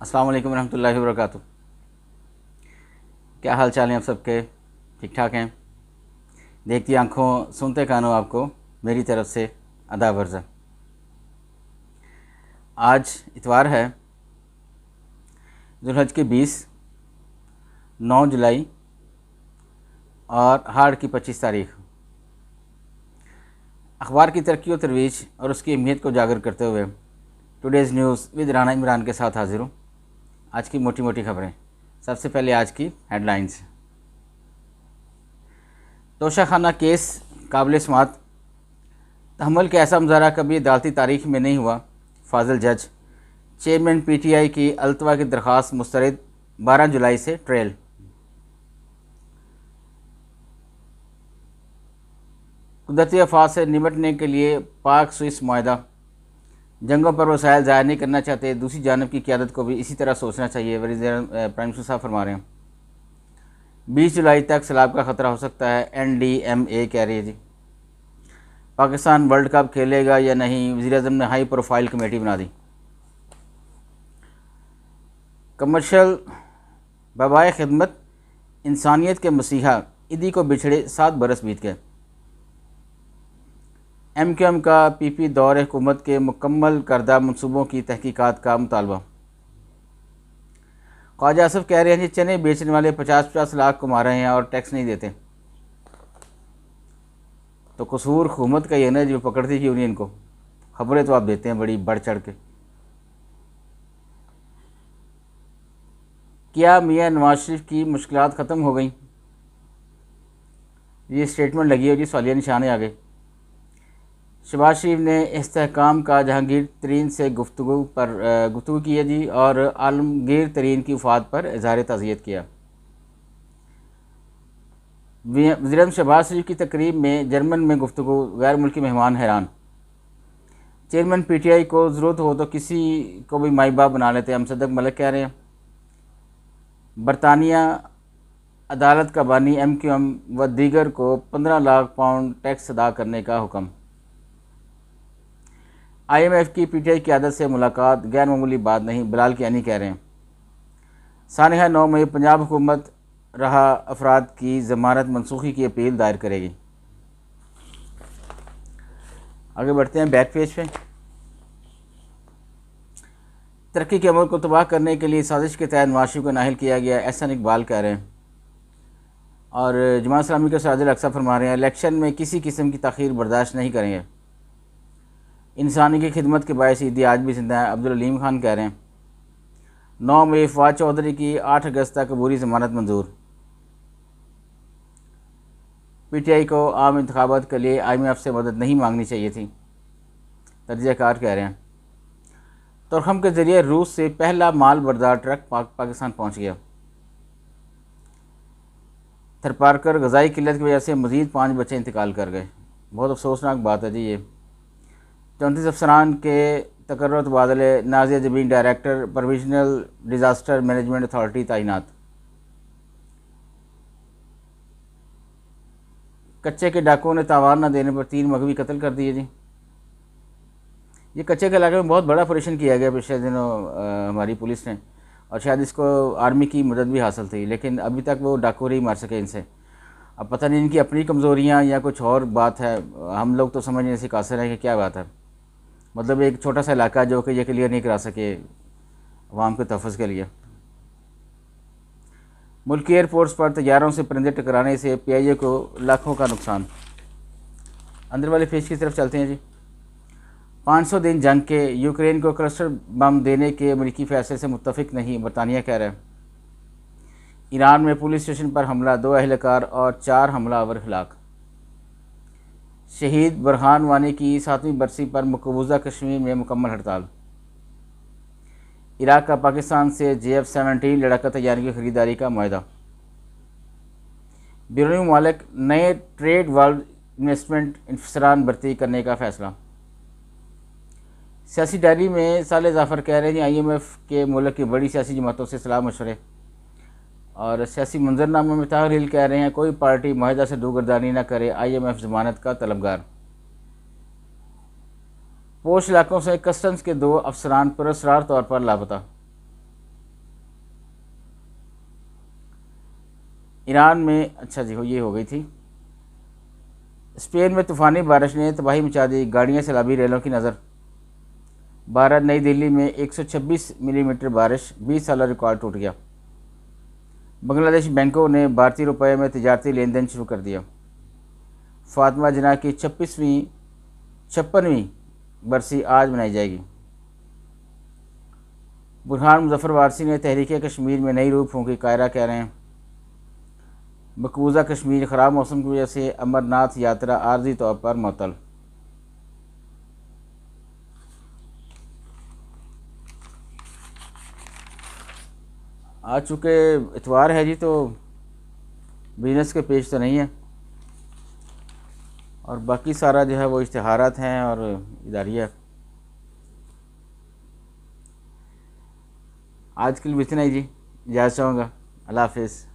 अस्सलाम वालेकुम रहमतुल्लाहि व बरकातुहू। क्या हाल चाल हैं आप सबके? ठीक ठाक हैं? देखती आंखों सुनते कानों आपको मेरी तरफ से अदा वर्ज़ा। आज इतवार है, जुल्हज के 20, 9 जुलाई और हाड़ की 25 तारीख। अखबार की तरक्की और तरवीज और उसकी अहमियत को उजागर करते हुए today's news with Rana Imran के साथ हाजिर हूँ। आज की मोटी मोटी खबरें। सबसे पहले आज की हेडलाइंस। तोशाखाना केस काबिल समात, तहम्मुल का ऐसा मुजाहरा कभी अदालती तारीख में नहीं हुआ। फाजिल जज। चेयरमैन पीटीआई की अल्तवा की दरख्वास्त मुस्तरद, 12 जुलाई से ट्रेल। कुदरती आफात से निपटने के लिए पाक स्विस मुआहदा, जंगों पर वसाइल ज़ाया नहीं करना चाहते। दूसरी जानब की क़यादत को भी इसी तरह सोचना चाहिए, प्राइम मिनिस्टर साहब फरमा रहे हैं। 20 जुलाई तक सैलाब का ख़तरा हो सकता है, NDMA कह रही है जी। पाकिस्तान वर्ल्ड कप खेलेगा या नहीं, वज़ीर-ए-आज़म ने हाई प्रोफाइल कमेटी बना दी। कमर्शल बबाए खिदमत, इंसानियत के मसीहा ईदी को बिछड़े 7 बरस बीत गए। MQM का PP दौर हुकूमत के मुकम्मल करदा मनसूबों की तहकीकात का मुतालबा। ख्वाजा आसिफ कह रहे हैं कि चने बेचने वाले 50-50 लाख को मार रहे हैं और टैक्स नहीं देते। तो कसूर हुकूमत का ये ना जो पकड़ती थी यूनियन को। खबरें तो आप देते हैं बड़ी बढ़ चढ़ के। क्या मियाँ नवाज शरीफ की मुश्किलात ख़त्म हो गई? ये स्टेटमेंट लगी है जी, सवालिया निशाने आ गए। शहबाज शरीफ ने इस्तेहकाम का जहांगीर तरीन से गुफ्तगू की है जी, और आलमगीर तरीन की वफ़ात पर इज़हार ताज़ियत किया। वज़ीर-ए-आज़म शहबाज शरीफ की तकरीब में जर्मन में गुफ्तगू, गैर मुल्की मेहमान हैरान। चेयरमैन PTI को ज़रूरत हो तो किसी को भी माई बाप बना लेते हैं, हम सदक मलिक कह रहे हैं। बरतानिया अदालत का बानी MQM व दीगर को 15 लाख पाउंड टैक्स अदा करने का हुक्म। IMF की PTI की आदत से मुलाकात गैर मामूली बात नहीं, बिलाल कियानी कह रहे हैं। सानिहा 9 मई पंजाब हुकूमत रहा अफराद की ज़मानत मनसूखी की अपील दायर करेगी। आगे बढ़ते हैं बैक पेज पे। तरक्की के अमल को तबाह करने के लिए साजिश के तहत नवाज शरीफ को नाहिल किया गया, एहसन इकबाल कह रहे हैं। और जमात इस्लामी के सराजुल अक्सा फरमा रहे हैं, इलेक्शन में किसी किस्म की तख़ीर बर्दाश्त नहीं करेंगे। इंसानी की खिदमत के बायस ईदी आज भी जिंदा है, अब्दुल अलीम खान कह रहे हैं। 9 मई फवाद चौधरी की 8 अगस्त तक अबूरी ज़मानत मंजूर। PTI को आम इंतखाबात के लिए IMF से मदद नहीं मांगनी चाहिए थी, तर्जयकार कह रहे हैं। तुरखम के ज़रिए रूस से पहला माल बरदार ट्रक पाकिस्तान पहुँच गया। थरपारकर ग़ज़ाई किल्लत की वजह से मज़ीद 5 बच्चे इंतकाल कर गए। बहुत अफसोसनाक बात है जी ये। 34 अफसरान के तकर्रुर तबादले, नाज़िया ज़मीन director provisional disaster management authority तैनात। कच्चे के डाकुओं ने तावान न देने पर 3 मगवी कत्ल कर दिए जी। ये कच्चे के इलाके में बहुत बड़ा ऑपरेशन किया गया पिछले दिनों हमारी पुलिस ने, और शायद इसको आर्मी की मदद भी हासिल थी, लेकिन अभी तक वो डाकू नहीं मार सके इनसे। अब पता नहीं इनकी अपनी कमज़ोरियाँ या कुछ और बात है, हम लोग तो समझने से कासिर हैं कि क्या बात है। मतलब एक छोटा सा इलाका जो कि ये क्लियर नहीं करा सके अवाम के तहफ़्फ़ुज़ के लिए। मुल्की एयरपोर्ट्स पर तैयारों से परिंदे टकराने से PIA को लाखों का नुकसान। अंदर वाले पेज की तरफ चलते हैं जी। 500 दिन जंग के, यूक्रेन को क्लस्टर बम देने के अमरीकी फैसले से मुत्तफिक नहीं, बरतानिया कह रहा है। ईरान में पुलिस स्टेशन पर हमला, 2 अहलकार और 4 हमलावर हलाक। शहीद बुरहान वानी की 7वीं बरसी पर मकबूजा कश्मीर में मुकम्मल हड़ताल। इराक का पाकिस्तान से JF-17 लड़ाका तैयारी की खरीदारी का मुआहदा। बैरूनी ममालिक नए ट्रेड वर्ल्ड इन्वेस्टमेंट अफसरान भर्ती करने का फैसला। सियासी डायरी में साले जाफ़र कह रहे हैं IMF के मुल्क की बड़ी सियासी जमातों से सलाह मशवरे। और सियासी मंजरनामे में ताहिर हिल कह रहे हैं, कोई पार्टी मुआहदा से दूरगर्दानी न करे, IMF ज़मानत का तलबगार। पोश इलाकों से कस्टम्स के 2 अफसरान पुरअसरार तौर पर लापता। ईरान में, अच्छा जी ये हो गई थी। स्पेन में तूफ़ानी बारिश ने तबाही मचा दी, गाड़ियाँ सैलाबी रेलों की नज़र। 12 नई दिल्ली में 126 मिलीमीटर बारिश, 20 साल रिकॉर्ड टूट गया। बांग्लादेश बैंकों ने भारतीय रुपये में तिजारती लेन देन शुरू कर दिया। फातिमा जिन्ना की 56वीं बरसी आज मनाई जाएगी। बुरहान मुजफ्फर वारसी ने तहरीक कश्मीर में नई रूह फूंकी, कायरा कह रहे हैं। मकबूजा कश्मीर ख़राब मौसम की वजह से अमरनाथ यात्रा आर्जी तौर पर मुअत्तल। आज चूँकि इतवार है जी, तो बिजनेस के पेज तो नहीं है, और बाकी सारा जो है वो इश्तिहारात हैं और इदारिया। आज के लिए इतना ही जी, इजाज़त चाहूँगा। अल्लाह हाफिज़।